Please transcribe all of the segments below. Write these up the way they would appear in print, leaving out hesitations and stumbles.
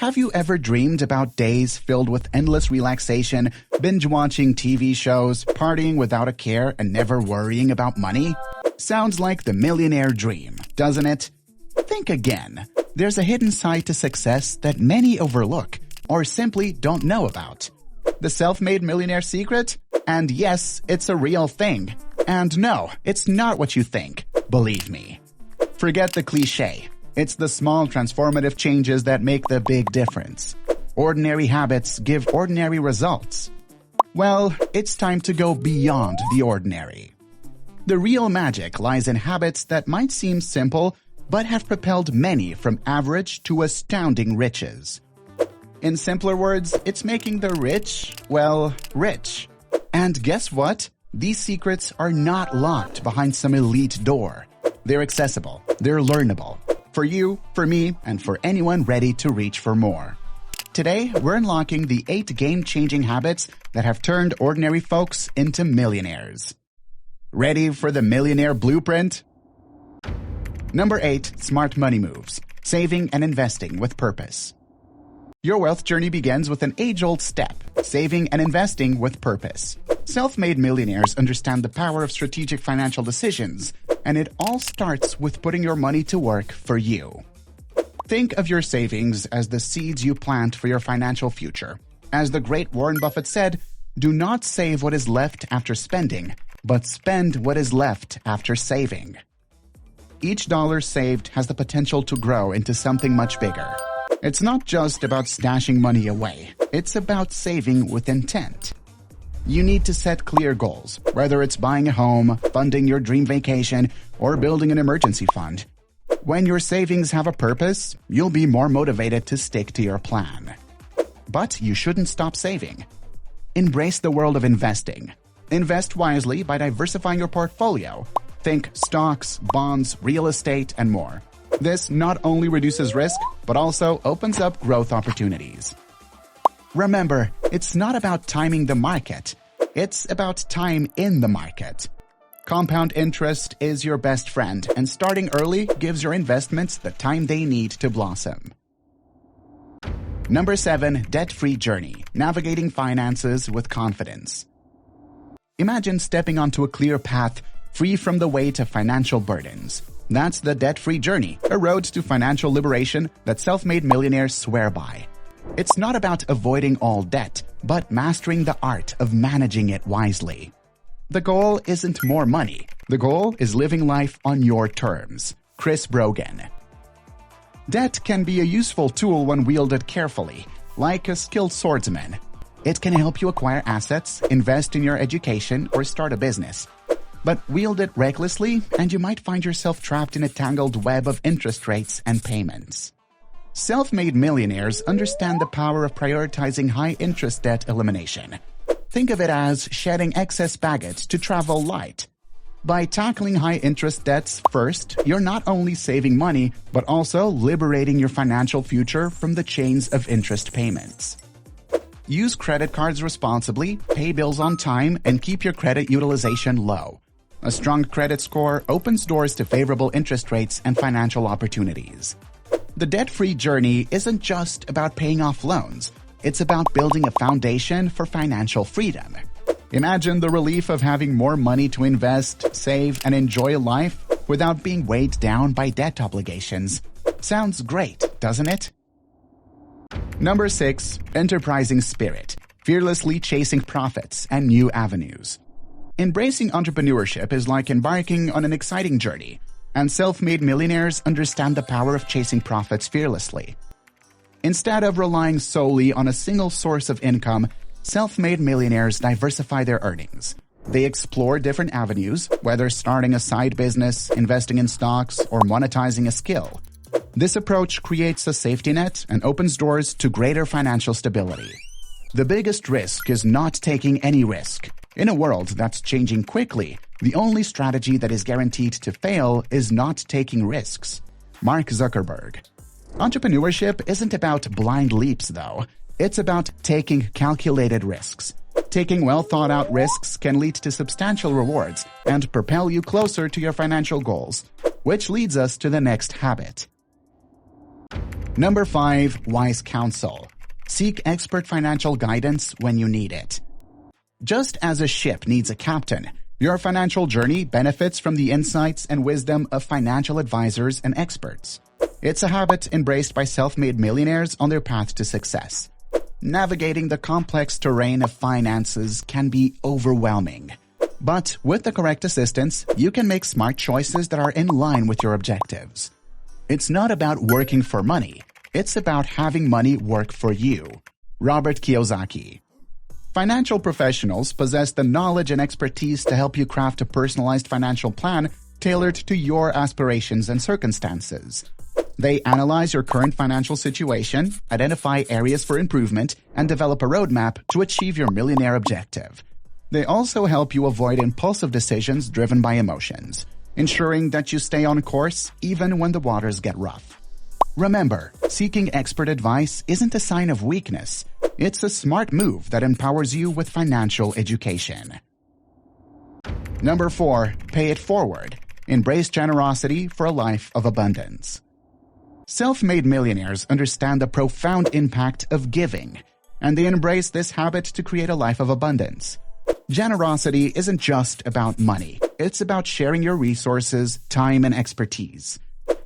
Have you ever dreamed about days filled with endless relaxation, binge-watching TV shows, partying without a care, and never worrying about money? Sounds like the millionaire dream, doesn't it? Think again. There's a hidden side to success that many overlook or simply don't know about. The self-made millionaire secret? And yes, it's a real thing. And no, it's not what you think. Believe me. Forget the cliché. It's the small transformative changes that make the big difference. Ordinary habits give ordinary results. Well, it's time to go beyond the ordinary. The real magic lies in habits that might seem simple, but have propelled many from average to astounding riches. In simpler words, it's making the rich, well, rich. And guess what? These secrets are not locked behind some elite door. They're accessible, they're learnable. For you, for me, and for anyone ready to reach for more. Today, we're unlocking the 8 game-changing habits that have turned ordinary folks into millionaires. Ready for the millionaire blueprint? Number 8, smart money moves. Saving and investing with purpose. Your wealth journey begins with an age-old step, saving and investing with purpose. Self-made millionaires understand the power of strategic financial decisions, and it all starts with putting your money to work for you. Think of your savings as the seeds you plant for your financial future. As the great Warren Buffett said, do not save what is left after spending, but spend what is left after saving. Each dollar saved has the potential to grow into something much bigger. It's not just about stashing money away. It's about saving with intent. You need to set clear goals, whether it's buying a home, funding your dream vacation, or building an emergency fund. When your savings have a purpose, you'll be more motivated to stick to your plan. But you shouldn't stop saving. Embrace the world of investing. Invest wisely by diversifying your portfolio. Think stocks, bonds, real estate, and more. This not only reduces risk, but also opens up growth opportunities. Remember, it's not about timing the market. It's about time in the market. Compound interest is your best friend, and starting early gives your investments the time they need to blossom. Number 7, debt-free journey. Navigating finances with confidence. Imagine stepping onto a clear path, free from the weight of financial burdens. That's the debt-free journey, a road to financial liberation that self-made millionaires swear by. It's not about avoiding all debt, but mastering the art of managing it wisely. The goal isn't more money. The goal is living life on your terms. Chris Brogan. Debt can be a useful tool when wielded carefully, like a skilled swordsman. It can help you acquire assets, invest in your education, or start a business. But wield it recklessly, and you might find yourself trapped in a tangled web of interest rates and payments. Self-made millionaires understand the power of prioritizing high-interest debt elimination. Think of it as shedding excess baggage to travel light. By tackling high-interest debts first, you're not only saving money, but also liberating your financial future from the chains of interest payments. Use credit cards responsibly, pay bills on time, and keep your credit utilization low. A strong credit score opens doors to favorable interest rates and financial opportunities. The debt-free journey isn't just about paying off loans. It's about building a foundation for financial freedom. Imagine the relief of having more money to invest, save, and enjoy life without being weighed down by debt obligations. Sounds great, doesn't it? Number 6, enterprising spirit. Fearlessly chasing profits and new avenues. Embracing entrepreneurship is like embarking on an exciting journey, and self-made millionaires understand the power of chasing profits fearlessly. Instead of relying solely on a single source of income, self-made millionaires diversify their earnings. They explore different avenues, whether starting a side business, investing in stocks, or monetizing a skill. This approach creates a safety net and opens doors to greater financial stability. The biggest risk is not taking any risk. In a world that's changing quickly, the only strategy that is guaranteed to fail is not taking risks. Mark Zuckerberg. Entrepreneurship isn't about blind leaps, though. It's about taking calculated risks. Taking well-thought-out risks can lead to substantial rewards and propel you closer to your financial goals, which leads us to the next habit. Number 5. Wise Counsel. Seek expert financial guidance when you need it. Just as a ship needs a captain, your financial journey benefits from the insights and wisdom of financial advisors and experts. It's a habit embraced by self-made millionaires on their path to success. Navigating the complex terrain of finances can be overwhelming. But with the correct assistance, you can make smart choices that are in line with your objectives. It's not about working for money. It's about having money work for you. Robert Kiyosaki. Financial professionals possess the knowledge and expertise to help you craft a personalized financial plan tailored to your aspirations and circumstances. They analyze your current financial situation, identify areas for improvement, and develop a roadmap to achieve your millionaire objective. They also help you avoid impulsive decisions driven by emotions, ensuring that you stay on course even when the waters get rough. Remember, seeking expert advice isn't a sign of weakness. It's a smart move that empowers you with financial education. Number 4. Pay it forward. Embrace generosity for a life of abundance. Self-made millionaires understand the profound impact of giving, and they embrace this habit to create a life of abundance. Generosity isn't just about money. It's about sharing your resources, time, and expertise.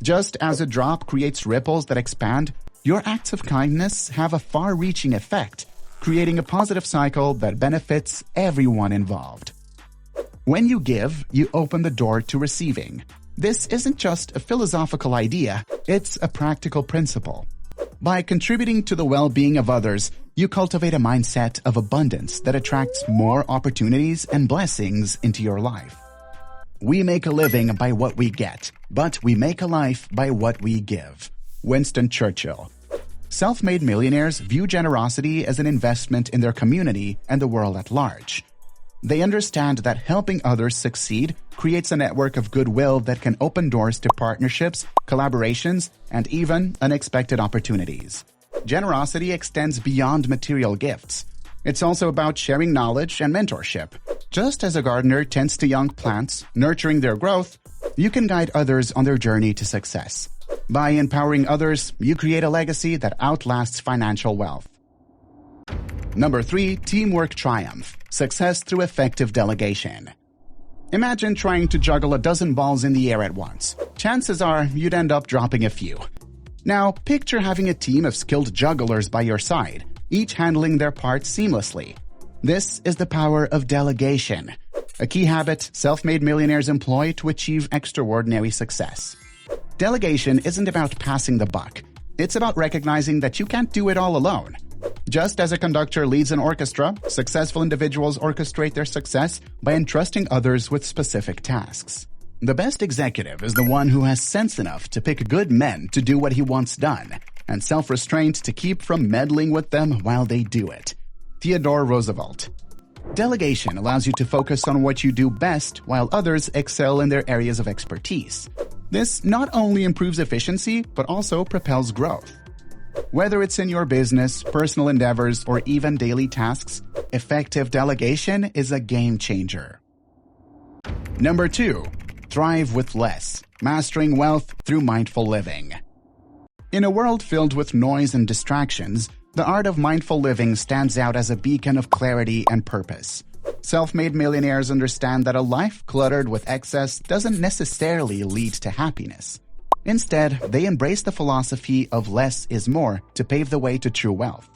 Just as a drop creates ripples that expand, your acts of kindness have a far-reaching effect, creating a positive cycle that benefits everyone involved. When you give, you open the door to receiving. This isn't just a philosophical idea, it's a practical principle. By contributing to the well-being of others, you cultivate a mindset of abundance that attracts more opportunities and blessings into your life. We make a living by what we get, but we make a life by what we give. Winston Churchill. Self-made millionaires view generosity as an investment in their community and the world at large. They understand that helping others succeed creates a network of goodwill that can open doors to partnerships, collaborations, and even unexpected opportunities. Generosity extends beyond material gifts. It's also about sharing knowledge and mentorship. Just as a gardener tends to young plants, nurturing their growth, you can guide others on their journey to success. By empowering others, you create a legacy that outlasts financial wealth. Number 3. Teamwork triumph. Success through effective delegation. Imagine trying to juggle a dozen balls in the air at once. Chances are you'd end up dropping a few. Now, picture having a team of skilled jugglers by your side, each handling their parts seamlessly. This is the power of delegation, a key habit self-made millionaires employ to achieve extraordinary success. Delegation isn't about passing the buck. It's about recognizing that you can't do it all alone. Just as a conductor leads an orchestra, successful individuals orchestrate their success by entrusting others with specific tasks. The best executive is the one who has sense enough to pick good men to do what he wants done, and self-restraint to keep from meddling with them while they do it. Theodore Roosevelt. Delegation allows you to focus on what you do best while others excel in their areas of expertise. This not only improves efficiency, but also propels growth. Whether it's in your business, personal endeavors, or even daily tasks, effective delegation is a game changer. Number 2. Thrive with less. Mastering wealth through mindful living. In a world filled with noise and distractions, the art of mindful living stands out as a beacon of clarity and purpose. Self-made millionaires understand that a life cluttered with excess doesn't necessarily lead to happiness. Instead, they embrace the philosophy of less is more to pave the way to true wealth.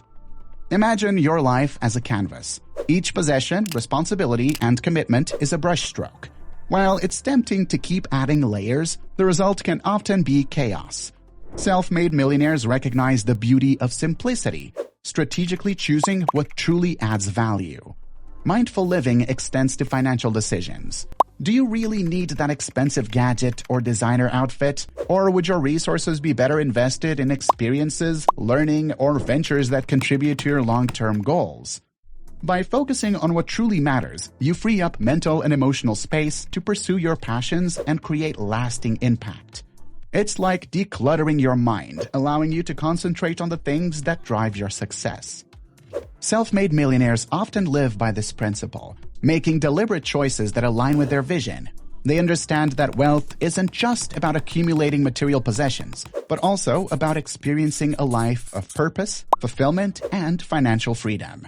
Imagine your life as a canvas. Each possession, responsibility, and commitment is a brushstroke. While it's tempting to keep adding layers, the result can often be chaos. Self-made millionaires recognize the beauty of simplicity, strategically choosing what truly adds value. Mindful living extends to financial decisions. Do you really need that expensive gadget or designer outfit? Or would your resources be better invested in experiences, learning, or ventures that contribute to your long-term goals? By focusing on what truly matters, you free up mental and emotional space to pursue your passions and create lasting impact. It's like decluttering your mind, allowing you to concentrate on the things that drive your success. Self-made millionaires often live by this principle, making deliberate choices that align with their vision. They understand that wealth isn't just about accumulating material possessions, but also about experiencing a life of purpose, fulfillment, and financial freedom.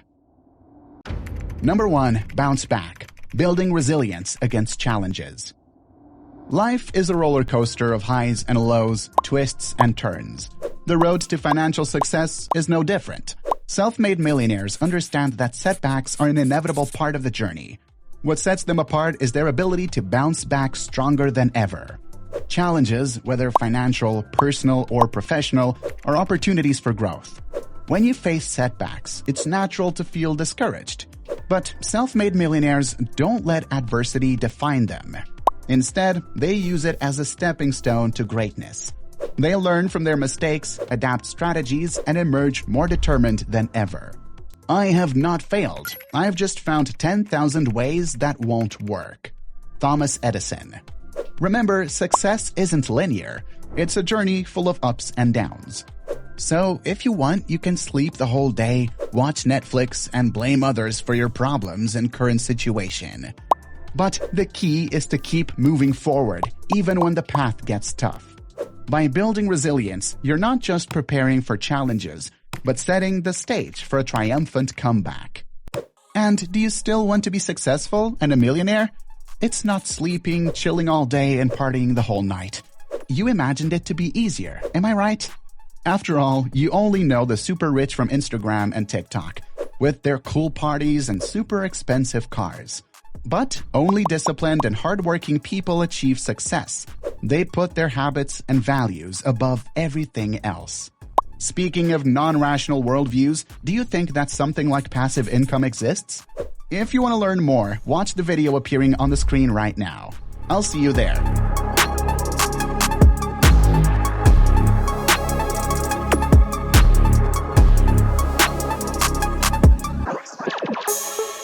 Number 1. Bounce back. Building resilience against challenges. Life is a roller coaster of highs and lows, twists and turns. The road to financial success is no different. Self-made millionaires understand that setbacks are an inevitable part of the journey. What sets them apart is their ability to bounce back stronger than ever. Challenges, whether financial, personal, or professional, are opportunities for growth. When you face setbacks, it's natural to feel discouraged. But self-made millionaires don't let adversity define them. Instead, they use it as a stepping stone to greatness. They learn from their mistakes, adapt strategies, and emerge more determined than ever. I have not failed. I've just found 10,000 ways that won't work. Thomas Edison. Remember, success isn't linear. It's a journey full of ups and downs. So, if you want, you can sleep the whole day, watch Netflix, and blame others for your problems and current situation. But the key is to keep moving forward, even when the path gets tough. By building resilience, you're not just preparing for challenges, but setting the stage for a triumphant comeback. And do you still want to be successful and a millionaire? It's not sleeping, chilling all day, and partying the whole night. You imagined it to be easier, am I right? After all, you only know the super rich from Instagram and TikTok, with their cool parties and super expensive cars. But only disciplined and hardworking people achieve success. They put their habits and values above everything else. Speaking of non-rational worldviews, do you think that something like passive income exists? If you want to learn more, watch the video appearing on the screen right now. I'll see you there.